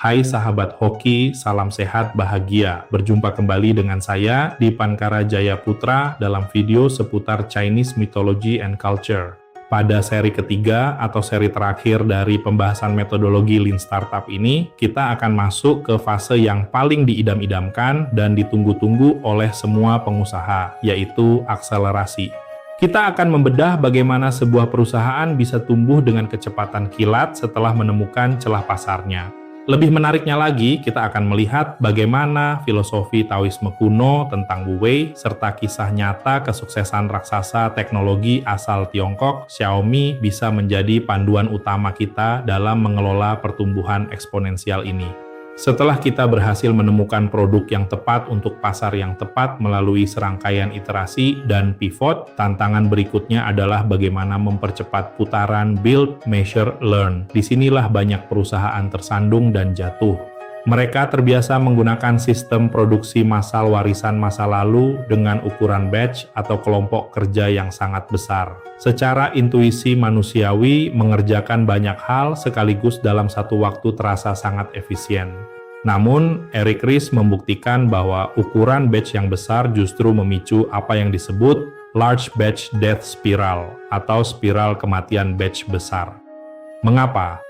Hai sahabat hoki, salam sehat bahagia. Berjumpa kembali dengan saya di Pankara Jaya Putra dalam video seputar Chinese Mythology and Culture. Pada seri ketiga atau seri terakhir dari pembahasan metodologi Lean Startup ini, kita akan masuk ke fase yang paling diidam-idamkan dan ditunggu-tunggu oleh semua pengusaha, yaitu akselerasi. Kita akan membedah bagaimana sebuah perusahaan bisa tumbuh dengan kecepatan kilat setelah menemukan celah pasarnya. Lebih menariknya lagi, kita akan melihat bagaimana filosofi Taoisme kuno tentang Wu Wei, serta kisah nyata kesuksesan raksasa teknologi asal Tiongkok, Xiaomi, bisa menjadi panduan utama kita dalam mengelola pertumbuhan eksponensial ini. Setelah kita berhasil menemukan produk yang tepat untuk pasar yang tepat melalui serangkaian iterasi dan pivot, tantangan berikutnya adalah bagaimana mempercepat putaran build, measure, learn. Disinilah banyak perusahaan tersandung dan jatuh. Mereka terbiasa menggunakan sistem produksi massal warisan masa lalu dengan ukuran batch atau kelompok kerja yang sangat besar. Secara intuisi manusiawi, mengerjakan banyak hal sekaligus dalam satu waktu terasa sangat efisien. Namun, Eric Ries membuktikan bahwa ukuran batch yang besar justru memicu apa yang disebut large batch death spiral atau spiral kematian batch besar. Mengapa?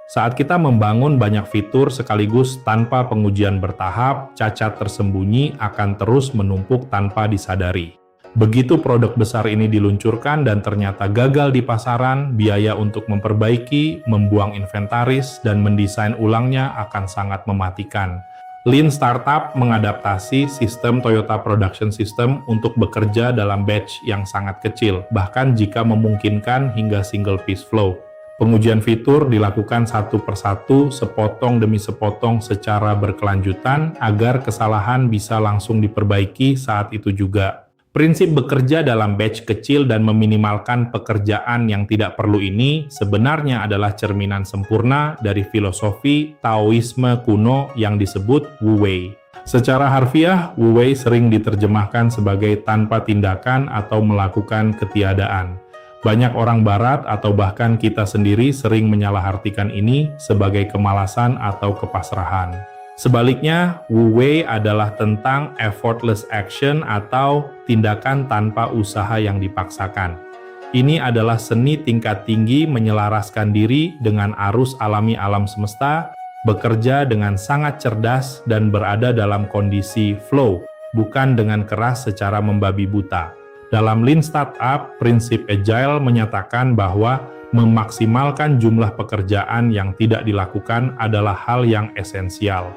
Saat kita membangun banyak fitur sekaligus tanpa pengujian bertahap, cacat tersembunyi akan terus menumpuk tanpa disadari. Begitu produk besar ini diluncurkan dan ternyata gagal di pasaran, biaya untuk memperbaiki, membuang inventaris, dan mendesain ulangnya akan sangat mematikan. Lean Startup mengadaptasi sistem Toyota Production System untuk bekerja dalam batch yang sangat kecil, bahkan jika memungkinkan hingga single piece flow. Pengujian fitur dilakukan satu persatu, sepotong demi sepotong secara berkelanjutan agar kesalahan bisa langsung diperbaiki saat itu juga. Prinsip bekerja dalam batch kecil dan meminimalkan pekerjaan yang tidak perlu ini sebenarnya adalah cerminan sempurna dari filosofi Taoisme kuno yang disebut Wu Wei. Secara harfiah, Wu Wei sering diterjemahkan sebagai tanpa tindakan atau melakukan ketiadaan. Banyak orang barat atau bahkan kita sendiri sering menyalahartikan ini sebagai kemalasan atau kepasrahan. Sebaliknya, Wu Wei adalah tentang effortless action atau tindakan tanpa usaha yang dipaksakan. Ini adalah seni tingkat tinggi menyelaraskan diri dengan arus alami alam semesta, bekerja dengan sangat cerdas dan berada dalam kondisi flow, bukan dengan keras secara membabi buta. Dalam Lean Startup, prinsip Agile menyatakan bahwa memaksimalkan jumlah pekerjaan yang tidak dilakukan adalah hal yang esensial.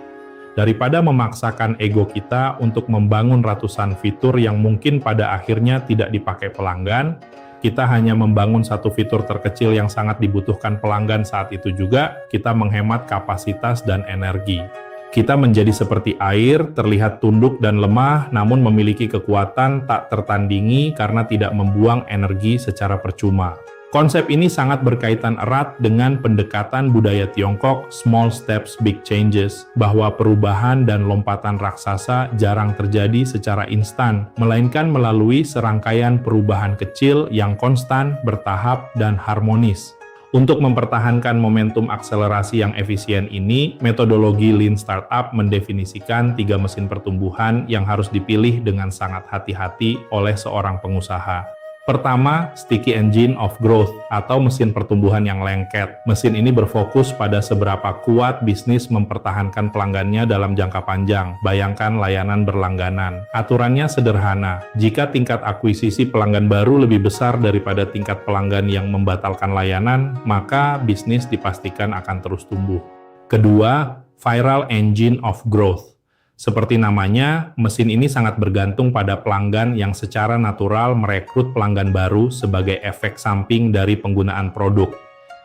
Daripada memaksakan ego kita untuk membangun ratusan fitur yang mungkin pada akhirnya tidak dipakai pelanggan, kita hanya membangun satu fitur terkecil yang sangat dibutuhkan pelanggan saat itu juga, kita menghemat kapasitas dan energi. Kita menjadi seperti air, terlihat tunduk dan lemah, namun memiliki kekuatan tak tertandingi karena tidak membuang energi secara percuma. Konsep ini sangat berkaitan erat dengan pendekatan budaya Tiongkok, small steps, big changes, bahwa perubahan dan lompatan raksasa jarang terjadi secara instan, melainkan melalui serangkaian perubahan kecil yang konstan, bertahap, dan harmonis. Untuk mempertahankan momentum akselerasi yang efisien ini, metodologi Lean Startup mendefinisikan 3 mesin pertumbuhan yang harus dipilih dengan sangat hati-hati oleh seorang pengusaha. Pertama, Sticky Engine of Growth atau mesin pertumbuhan yang lengket. Mesin ini berfokus pada seberapa kuat bisnis mempertahankan pelanggannya dalam jangka panjang. Bayangkan layanan berlangganan. Aturannya sederhana. Jika tingkat akuisisi pelanggan baru lebih besar daripada tingkat pelanggan yang membatalkan layanan, maka bisnis dipastikan akan terus tumbuh. Kedua, Viral Engine of Growth. Seperti namanya, mesin ini sangat bergantung pada pelanggan yang secara natural merekrut pelanggan baru sebagai efek samping dari penggunaan produk.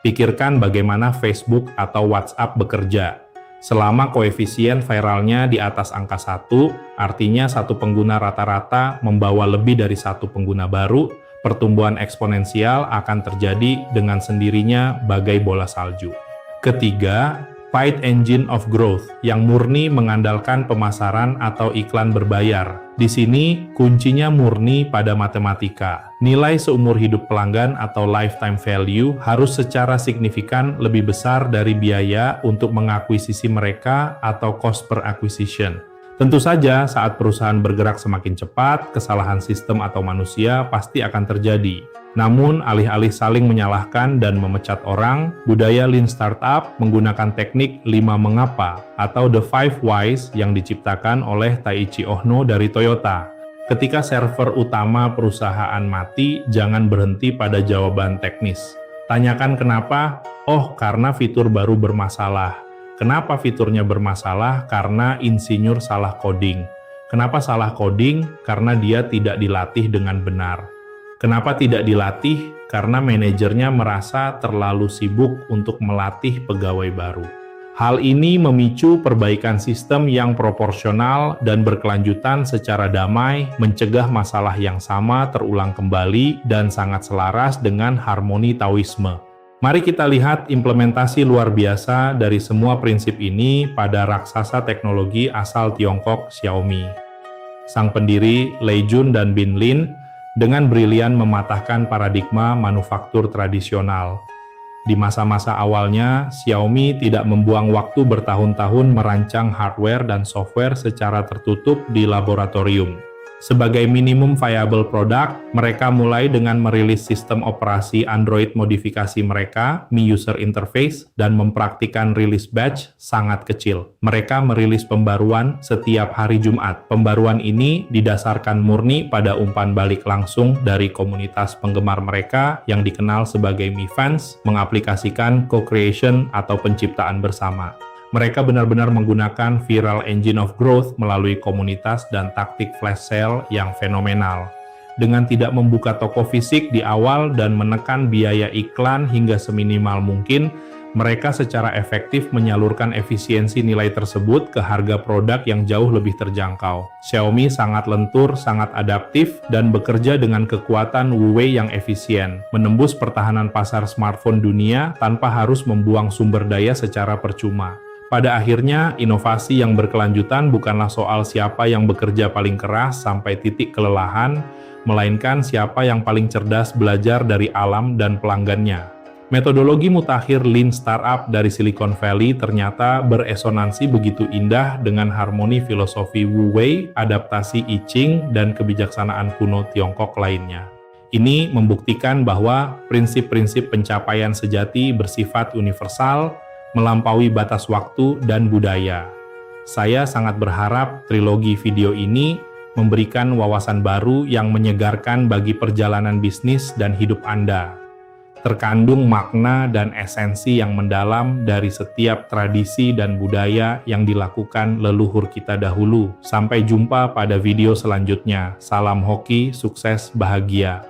Pikirkan bagaimana Facebook atau WhatsApp bekerja. Selama koefisien viralnya di atas angka 1, artinya satu pengguna rata-rata membawa lebih dari satu pengguna baru, pertumbuhan eksponensial akan terjadi dengan sendirinya bagai bola salju. Ketiga, Paid Engine of Growth yang murni mengandalkan pemasaran atau iklan berbayar. Di sini, kuncinya murni pada matematika. Nilai seumur hidup pelanggan atau lifetime value harus secara signifikan lebih besar dari biaya untuk mengakuisisi mereka atau cost per acquisition. Tentu saja, saat perusahaan bergerak semakin cepat, kesalahan sistem atau manusia pasti akan terjadi. Namun, alih-alih saling menyalahkan dan memecat orang, budaya Lean Startup menggunakan teknik 5 mengapa atau The 5 Whys yang diciptakan oleh Taiichi Ohno dari Toyota. Ketika server utama perusahaan mati, jangan berhenti pada jawaban teknis. Tanyakan kenapa? Oh, karena fitur baru bermasalah. Kenapa fiturnya bermasalah? Karena insinyur salah coding. Kenapa salah coding? Karena dia tidak dilatih dengan benar. Kenapa tidak dilatih? Karena manajernya merasa terlalu sibuk untuk melatih pegawai baru. Hal ini memicu perbaikan sistem yang proporsional dan berkelanjutan secara damai, mencegah masalah yang sama terulang kembali dan sangat selaras dengan harmoni Taoisme. Mari kita lihat implementasi luar biasa dari semua prinsip ini pada raksasa teknologi asal Tiongkok, Xiaomi. Sang pendiri, Lei Jun dan Bin Lin, dengan brilian mematahkan paradigma manufaktur tradisional. Di masa-masa awalnya, Xiaomi tidak membuang waktu bertahun-tahun merancang hardware dan software secara tertutup di laboratorium. Sebagai minimum viable product, mereka mulai dengan merilis sistem operasi Android modifikasi mereka, Mi User Interface, dan mempraktikkan rilis batch sangat kecil. Mereka merilis pembaruan setiap hari Jumat. Pembaruan ini didasarkan murni pada umpan balik langsung dari komunitas penggemar mereka yang dikenal sebagai Mi Fans, mengaplikasikan co-creation atau penciptaan bersama. Mereka benar-benar menggunakan viral engine of growth melalui komunitas dan taktik flash sale yang fenomenal. Dengan tidak membuka toko fisik di awal dan menekan biaya iklan hingga seminimal mungkin, mereka secara efektif menyalurkan efisiensi nilai tersebut ke harga produk yang jauh lebih terjangkau. Xiaomi sangat lentur, sangat adaptif, dan bekerja dengan kekuatan Huawei yang efisien, menembus pertahanan pasar smartphone dunia tanpa harus membuang sumber daya secara percuma. Pada akhirnya, inovasi yang berkelanjutan bukanlah soal siapa yang bekerja paling keras sampai titik kelelahan, melainkan siapa yang paling cerdas belajar dari alam dan pelanggannya. Metodologi mutakhir Lean Startup dari Silicon Valley ternyata beresonansi begitu indah dengan harmoni filosofi Wu Wei, adaptasi I Ching, dan kebijaksanaan kuno Tiongkok lainnya. Ini membuktikan bahwa prinsip-prinsip pencapaian sejati bersifat universal, melampaui batas waktu dan budaya. Saya sangat berharap trilogi video ini memberikan wawasan baru yang menyegarkan bagi perjalanan bisnis dan hidup Anda. Terkandung makna dan esensi yang mendalam dari setiap tradisi dan budaya yang dilakukan leluhur kita dahulu. Sampai jumpa pada video selanjutnya. Salam hoki, sukses, bahagia.